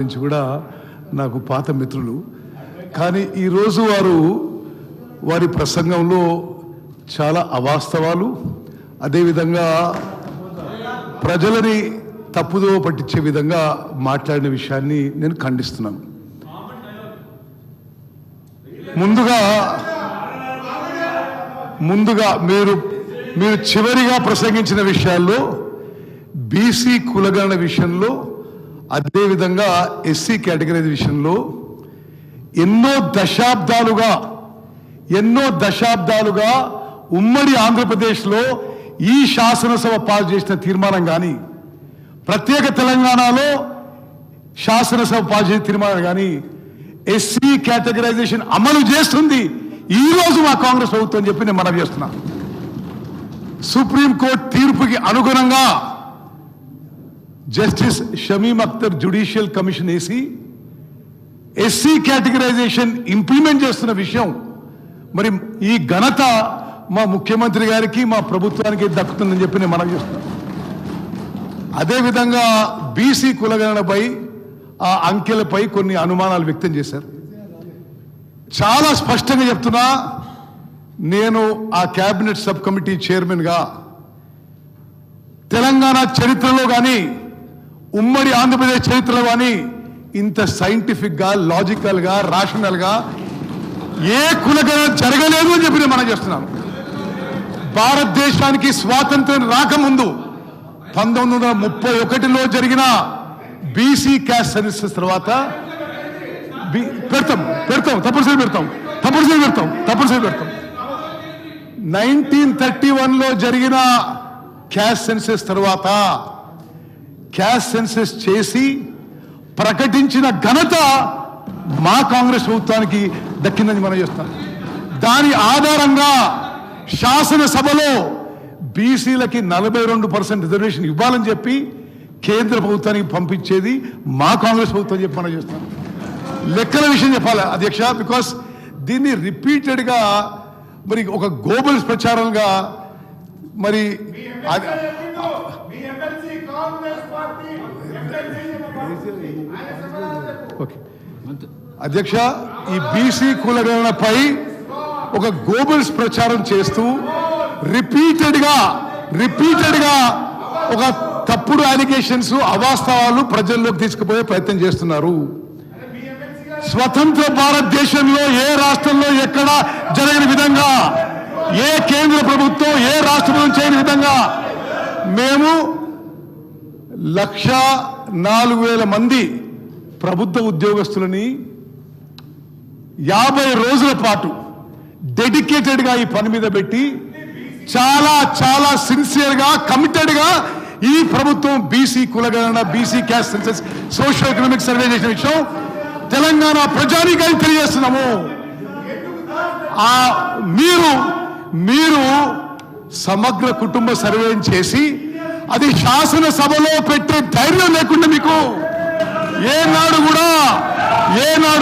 నుంచి కూడా నాకు పాత మిత్రులు. కానీ ఈరోజు వారి ప్రసంగంలో చాలా అవాస్తవాలు, అదేవిధంగా ప్రజలని తప్పుదోవ పట్టించే విధంగా మాట్లాడిన విషయాన్ని నేను ఖండిస్తున్నాను. ముందుగా మీరు చివరిగా ప్రసంగించిన విషయాల్లో బీసీ కులగణన విషయంలో, అదేవిధంగా ఎస్సీ కేటగిరీ విషయంలో ఎన్నో దశాబ్దాలుగా ఉమ్మడి ఆంధ్రప్రదేశ్లో ఈ శాసనసభ పాస్ చేసిన తీర్మానం కానీ, ప్రత్యేక తెలంగాణలో శాసనసభ పాస్ చేసిన తీర్మానం కానీ ఎస్సీ కేటగరైజేషన్ అమలు చేస్తుంది ఈరోజు మా కాంగ్రెస్ ప్రభుత్వం చెప్పి నేను మనవి చేస్తున్నా. సుప్రీంకోర్టు తీర్పుకి అనుగుణంగా justice Shamim Akhtar judicial commission వేసి ఎస్సీ కేటగరైజేషన్ ఇంప్లిమెంట్ చేస్తున్న విషయం మరి ఈ ఘనత మా ముఖ్యమంత్రి గారికి, మా ప్రభుత్వానికి దక్కుతుందని చెప్పి నేను మనవి చేస్తున్నాను. అదేవిధంగా బీసీ కులగణనపై ఆ అంకెలపై కొన్ని అనుమానాలు వ్యక్తం చేశారు. చాలా స్పష్టంగా చెప్తున్నా, నేను ఆ క్యాబినెట్ సబ్ కమిటీ చైర్మన్గా తెలంగాణ చరిత్రలో కానీ, ఉమ్మడి ఆంధ్రప్రదేశ్ చరిత్రలో కానీ ఇంత సైంటిఫిక్గా, లాజికల్గా, రాషనల్గా ఏ కులగణన జరగలేదు అని చెప్పి నేను మనం చేస్తున్నాను. భారతదేశానికి స్వాతంత్ర్యం రాకముందు 1931లో జరిగిన బీసీ క్యాస్ట్ సెన్సస్ తర్వాత తప్పనిసరి పెడతాం 1931లో జరిగిన క్యాస్ట్ సెన్సస్ తర్వాత క్యాస్ట్ సెన్సస్ చేసి ప్రకటించిన ఘనత మా కాంగ్రెస్ ప్రభుత్వానికి దక్కిందని మనం చేస్తాం. దాని ఆధారంగా శాసనసభలో బీసీలకి 42% రిజర్వేషన్ ఇవ్వాలని చెప్పి కేంద్ర ప్రభుత్వానికి పంపించేది మా కాంగ్రెస్ ప్రభుత్వం చెప్పి మనం చేస్తాం. లెక్కల విషయం చెప్పాలి అధ్యక్ష, బికాస్ దీన్ని రిపీటెడ్గా మరి ఒక గోబల్స్ ప్రచారంగా మరి అధ్యక్ష, ఈ బీసీ కులగణనపై ఒక గోబల్స్ ప్రచారం చేస్తూ రిపీటెడ్గా ఒక తప్పుడు అలిగేషన్స్, అవాస్తవాలు ప్రజల్లోకి తీసుకుపోయే ప్రయత్నం చేస్తున్నారు. స్వతంత్ర భారతదేశంలో ఏ రాష్ట్రంలో ఎక్కడ జరగని విధంగా, ఏ కేంద్ర ప్రభుత్వం ఏ రాష్ట్ర ప్రభుత్వం చేయని విధంగా మేము 104,000 మంది ప్రభుత్వ ఉద్యోగస్తులని 50 రోజుల పాటు డెడికేటెడ్గా ఈ పని మీద పెట్టి చాలా సిన్సియర్గా, కమిటెడ్గా ఈ ప్రభుత్వం బీసీ కులగణన, BC caste census, social economic survey చేసిన విషయం తెలంగాణ ప్రజానీకానికి తెలియజేస్తున్నాము. మీరు సమగ్ర కుటుంబ సర్వే చేసి అది శాసనసభలో పెట్టే ధైర్యం లేకుండా మీకు ఏనాడు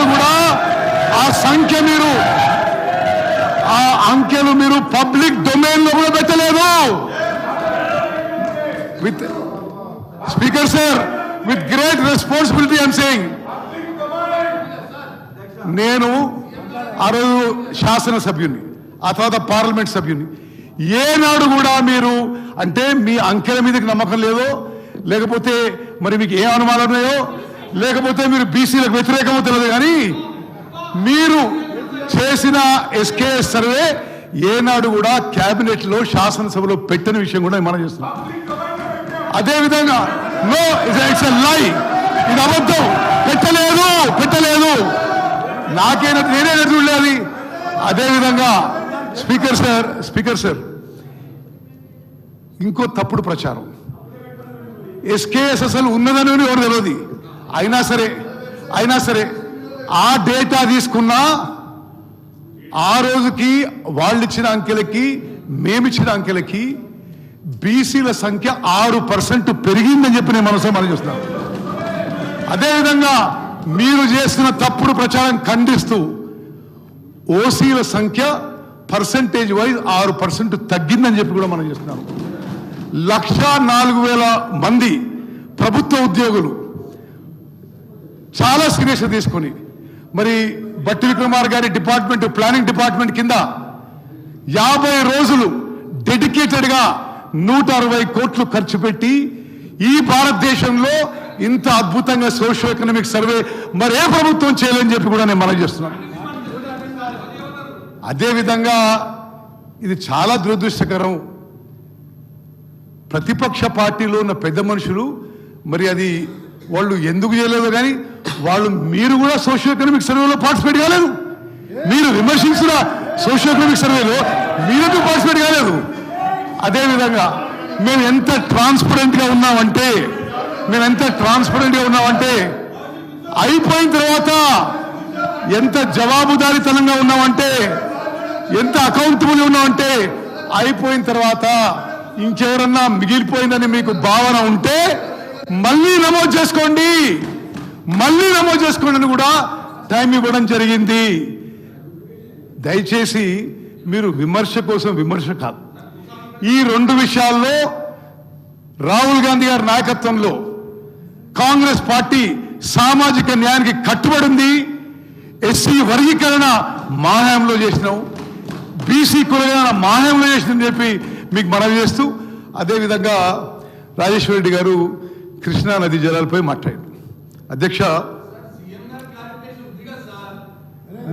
కూడా ఆ సంఖ్య ఆ అంకెలు మీరు పబ్లిక్ డొమైన్ లో కూడా పెట్టలేదు. With speaker sir, with great responsibility I'm saying, నేను ఆ రోజు శాసనసభ్యుని, ఆ తర్వాత పార్లమెంట్ సభ్యుని, ఏనాడు కూడా మీరు అంటే మీ అంకెల మీదకి నమ్మకం లేదో, లేకపోతే మరి మీకు ఏ అనుమానం ఉన్నాయో, లేకపోతే మీరు బీసీలకు వ్యతిరేకమో తెలియదు, కానీ మీరు చేసిన ఎస్కేఎస్ సర్వే ఏనాడు కూడా క్యాబినెట్ లో, శాసనసభలో పెట్టని విషయం కూడా మనం చేస్తున్నాం. అదేవిధంగా నో ఇట్స్ ఎ లై, ఇది అబద్ధం, పెట్టలేదు నేనే చూడలేదు. అదేవిధంగా స్పీకర్ సార్ ఇంకో తప్పుడు ప్రచారం, ఎస్కేఎస్ అసలు ఉన్నదని ఎవరు తెలియదు. అయినా సరే ఆ డేటా తీసుకున్నా ఆ రోజుకి వాళ్ళు ఇచ్చిన అంకెలకి, మేమిచ్చిన అంకెలకి బీసీల సంఖ్య 6% పెరిగిందని చెప్పి నేను మనం చూస్తున్నాను. అదేవిధంగా మీరు చేస్తున్న తప్పుడు ప్రచారం ఖండిస్తూ ఓసీల సంఖ్య పర్సంటేజ్ వైజ్ 6% తగ్గిందని చెప్పి కూడా మనం చేస్తున్నాం. 104,000 మంది ప్రభుత్వ ఉద్యోగులు చాలా సీరియస్గా తీసుకొని మరి బట్టి విక్రమార్ గారి డిపార్ట్మెంట్ ప్లానింగ్ డిపార్ట్మెంట్ కింద 50 రోజులు డెడికేటెడ్గా 160 కోట్లు ఖర్చు పెట్టి ఈ భారతదేశంలో ఇంత అద్భుతంగా సోషియో ఎకనామిక్ సర్వే మరే ప్రభుత్వం చేయలేని చెప్పి కూడా నేను మనవి చేస్తున్నాను. అదేవిధంగా ఇది చాలా దురదృష్టకరం. ప్రతిపక్ష పార్టీలో ఉన్న పెద్ద మనుషులు మరి అది వాళ్ళు ఎందుకు చేయలేదు కానీ మీరు కూడా సోషియో ఎకనామిక్ సర్వేలో పార్టిసిపేట్ కాలేదు. మీరు విమర్శించిన సోషియో ఎకనామిక్ సర్వేలో మీరెందుకు పార్టిసిపేట్ కాలేదు? అదేవిధంగా మేము ఎంత ట్రాన్స్పరెంట్గా ఉన్నామంటే అయిపోయిన తర్వాత ఎంత జవాబుదారీతనంగా ఉన్నామంటే, ఎంత అకౌంటబుల్ ఉన్నామంటే, అయిపోయిన తర్వాత ఇంకెవరన్నా మిగిలిపోయిందని మీకు భావన ఉంటే మళ్ళీ నమోదు చేసుకోండి అని కూడా టైం ఇవ్వడం జరిగింది. దయచేసి మీరు విమర్శ కోసం విమర్శ కాదు. ఈ 2 విషయాల్లో రాహుల్ గాంధీ గారి నాయకత్వంలో కాంగ్రెస్ పార్టీ సామాజిక న్యాయానికి కట్టుబడింది. ఎస్సీ వర్గీకరణ మాహ్యంలో చేసినాం, బీసీ కులగణన మాహ్యంలో చేసిందని చెప్పి మీకు మనవి చేస్తూ, అదేవిధంగా రాజేశ్వర రెడ్డి గారు కృష్ణా నదీ జలాలపై మాట్లాడారు. అధ్యక్ష,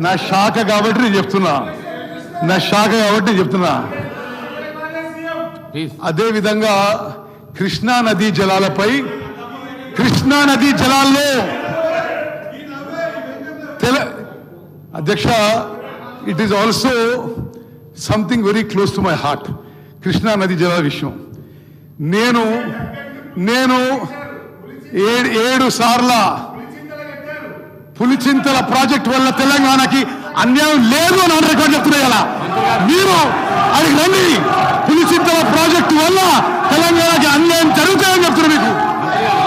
నా శాఖ కాబట్టి నేను చెప్తున్నా. అదేవిధంగా కృష్ణా నదీ జలాల్లో అధ్యక్ష, it is also something very close to my heart. Krishna నదీ జలాల విషయం నేను 7 సార్ల పులిచింతల ప్రాజెక్ట్ వల్ల తెలంగాణకి అన్యాయం లేదు అని రికార్డు చెప్తున్నాయి కదా. మీరు అది రండి, పులిచింతల ప్రాజెక్టు వల్ల తెలంగాణకి అన్యాయం జరుగుతాయని చెప్తున్నారు.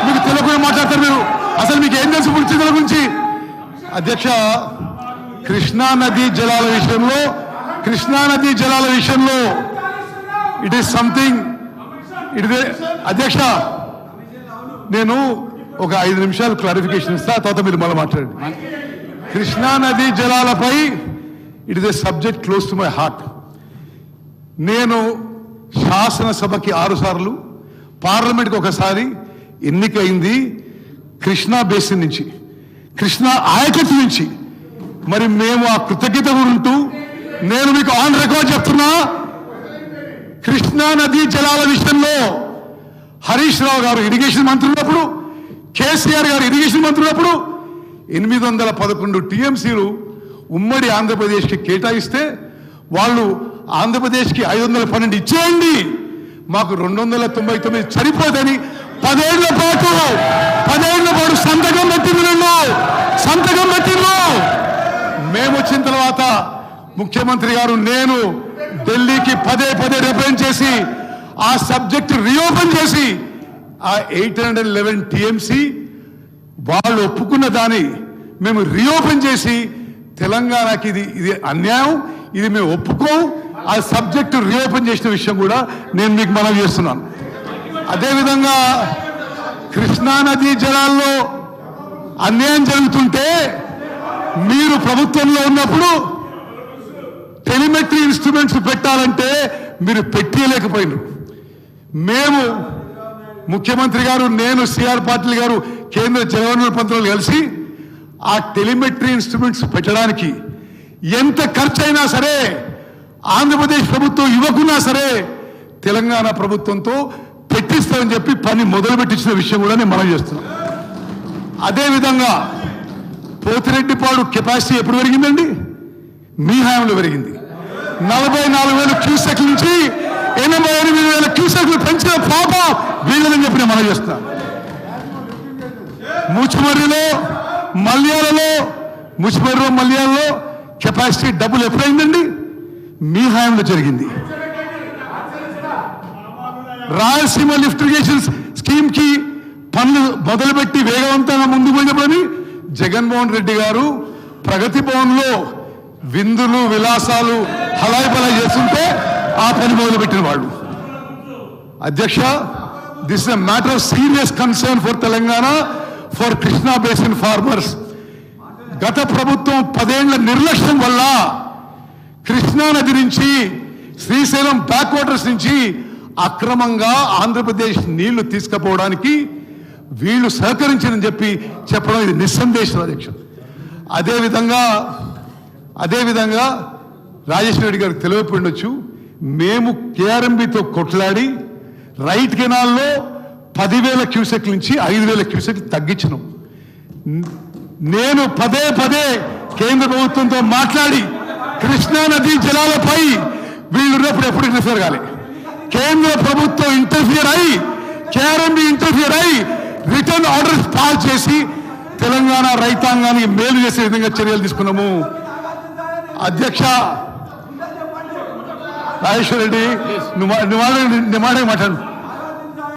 మీకు తెలియకుండా మాట్లాడతారు. మీరు అసలు మీకు ఏం తెలుసు పులిచింతల గురించి? అధ్యక్ష, కృష్ణా నదీ జలాల విషయంలో ఇట్ ఈస్ సంథింగ్. అధ్యక్ష, నేను ఒక 5 నిమిషాలు క్లారిఫికేషన్ ఇస్తా, తర్వాత మీరు మళ్ళీ మాట్లాడండి. కృష్ణా నదీ జలాలపై it is a subject close to my heart. నేను శాసనసభకి 6 సార్లు, పార్లమెంట్కి 1 సారి ఎన్నికైంది కృష్ణా బేసిన్ నుంచి, కృష్ణా ఆయకట్టు నుంచి. మరి మేము ఆ కృతజ్ఞత ఉంటూ నేను మీకు ఆన్ రికార్డ్ చెప్తున్నా, కృష్ణా నదీ జలాల విషయంలో హరీష్ రావు గారు ఇరిగేషన్ మంత్రి ఉన్నప్పుడు, కేసీఆర్ గారు ఇరిగేషన్ మంత్రి ఉన్నప్పుడు 811 టీఎంసీలు ఉమ్మడి ఆంధ్రప్రదేశ్కి కేటాయిస్తే వాళ్ళు ఆంధ్రప్రదేశ్కి 512 ఇచ్చేయండి, మాకు 299 సరిపోదని 10 ఏళ్ల పాటు సంతకం పెట్టిండ్రు. మేము వచ్చిన తర్వాత ముఖ్యమంత్రి గారు నేను ఢిల్లీకి పదే రిప్రజెంట్ చేసి ఆ సబ్జెక్ట్ రీఓపెన్ చేసి ఆ 811 టీఎంసీ వాళ్ళు ఒప్పుకున్న దాన్ని మేము రీఓపెన్ చేసి తెలంగాణకి ఇది అన్యాయం, ఇది మేము ఒప్పుకోం, ఆ సబ్జెక్ట్ రీఓపెన్ చేసిన విషయం కూడా నేను మీకు మనవి చేస్తున్నాను. అదేవిధంగా కృష్ణా నదీ జలాల్లో అన్యాయం జరుగుతుంటే మీరు ప్రభుత్వంలో ఉన్నప్పుడు టెలిమెట్రీ ఇన్స్ట్రుమెంట్స్ పెట్టాలంటే మీరు పెట్టలేకపోయినారు. మేము ముఖ్యమంత్రి గారు, నేను, సిఆర్ పాటిల్ గారు, కేంద్ర జలవనరుల మంత్రులు కలిసి ఆ టెలిమెట్రీ ఇన్స్ట్రుమెంట్స్ పెట్టడానికి ఎంత ఖర్చు అయినా సరే ఆంధ్రప్రదేశ్ ప్రభుత్వం ఇవ్వకున్నా సరే తెలంగాణ ప్రభుత్వంతో పెట్టిస్తామని చెప్పి పని మొదలుపెట్టించిన విషయం కూడా నేను మనం చేస్తున్నాం. అదేవిధంగా పోతిరెడ్డిపాడు కెపాసిటీ ఎప్పుడు పెరిగిందండి? మీ హయాంలో పెరిగింది. 44,000 క్యూసెక్ల నుంచి 88,000 క్యూసెక్లు పెంచిన పాపం వీళ్ళని చెప్పి నేను మనం చేస్తున్నాను. ముచ్చుమర్రిలో మల్యాలలో కెపాసిటీ డబుల్ ఎప్పుడైందండి? మీ హయాంలో జరిగింది. రాయలసీమ లిఫ్ట్ ఇరిగేషన్ స్కీమ్ కి పనులు మొదలుపెట్టి వేగవంతంగా ముందుకు పోయినప్పుడు జగన్మోహన్ రెడ్డి గారు ప్రగతి భవన్ లో విందులు విలాసాలు హలాయి బలాయి చేస్తుంటే ఆ పని మొదలుపెట్టిన వాళ్ళు. అధ్యక్ష, this is a matter of serious concern for Telangana. For Krishna basin farmers. గత ప్రభుత్వం 10 ఏళ్ల నిర్లక్ష్యం వల్ల కృష్ణా నది నుంచి శ్రీశైలం బ్యాక్ వాటర్స్ నుంచి అక్రమంగా ఆంధ్రప్రదేశ్ నీళ్లు తీసుకుపోవడానికి వీళ్ళు సహకరించని చెప్పడం ఇది నిస్సందేశం అధ్యక్ష. అదేవిధంగా రాజేశ్వర రెడ్డి గారికి తెలియకపోయిండొచ్చు, మేము కేఆర్ఎంబితో కొట్లాడి రైట్ కెనాల్లో 10,000 క్యూసెక్ల నుంచి 5,000 క్యూసెక్లు తగ్గించను. నేను పదే కేంద్ర ప్రభుత్వంతో మాట్లాడి కృష్ణా నదీ జలాలపై వీళ్ళు ఉన్నప్పుడు ఎప్పుడు ఇంటర్ఫియర్ కాలే. కేంద్ర ప్రభుత్వం ఇంటర్ఫియర్ అయి కేఆర్ఎంబి ఇంటర్ఫియర్ అయి రిటర్న్ ఆర్డర్స్ పాస్ చేసి తెలంగాణ రైతాంగానికి మేలు చేసే విధంగా చర్యలు తీసుకున్నాము. అధ్యక్ష రాజేశ్వర రెడ్డి నువ్వు మాట్లాడు.